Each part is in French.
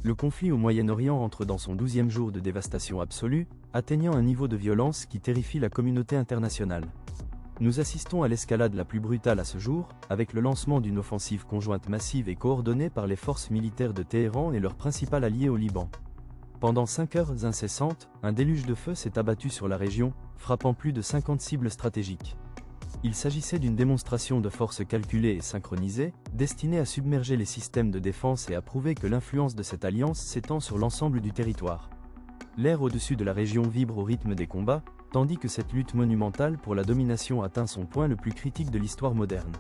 Le conflit au Moyen-Orient entre dans son 12e jour de dévastation absolue, atteignant un niveau de violence qui terrifie la communauté internationale. Nous assistons à l'escalade la plus brutale à ce jour, avec le lancement d'une offensive conjointe massive et coordonnée par les forces militaires de Téhéran et leur principal allié au Liban. Pendant 5 heures incessantes, un déluge de feu s'est abattu sur la région, frappant plus de 50 cibles stratégiques. Il s'agissait d'une démonstration de force calculée et synchronisée, destinée à submerger les systèmes de défense et à prouver que l'influence de cette alliance s'étend sur l'ensemble du territoire. L'air au-dessus de la région vibre au rythme des combats, tandis que cette lutte monumentale pour la domination atteint son point le plus critique de l'histoire moderne.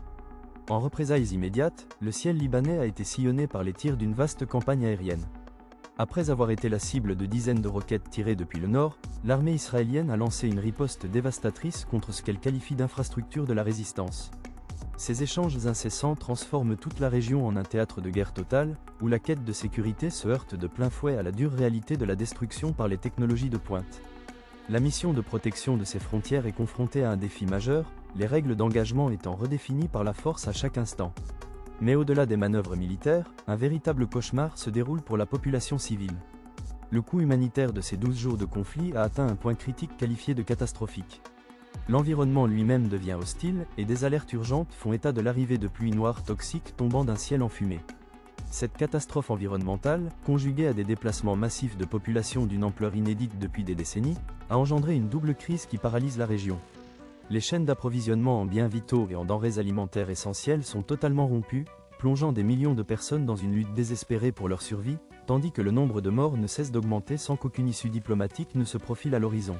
En représailles immédiates, le ciel libanais a été sillonné par les tirs d'une vaste campagne aérienne. Après avoir été la cible de dizaines de roquettes tirées depuis le nord, l'armée israélienne a lancé une riposte dévastatrice contre ce qu'elle qualifie d'infrastructure de la résistance. Ces échanges incessants transforment toute la région en un théâtre de guerre totale, où la quête de sécurité se heurte de plein fouet à la dure réalité de la destruction par les technologies de pointe. La mission de protection de ces frontières est confrontée à un défi majeur, les règles d'engagement étant redéfinies par la force à chaque instant. Mais au-delà des manœuvres militaires, un véritable cauchemar se déroule pour la population civile. Le coût humanitaire de ces 12 jours de conflit a atteint un point critique qualifié de catastrophique. L'environnement lui-même devient hostile et des alertes urgentes font état de l'arrivée de pluies noires toxiques tombant d'un ciel enfumé. Cette catastrophe environnementale, conjuguée à des déplacements massifs de population d'une ampleur inédite depuis des décennies, a engendré une double crise qui paralyse la région. Les chaînes d'approvisionnement en biens vitaux et en denrées alimentaires essentielles sont totalement rompues, plongeant des millions de personnes dans une lutte désespérée pour leur survie, tandis que le nombre de morts ne cesse d'augmenter sans qu'aucune issue diplomatique ne se profile à l'horizon.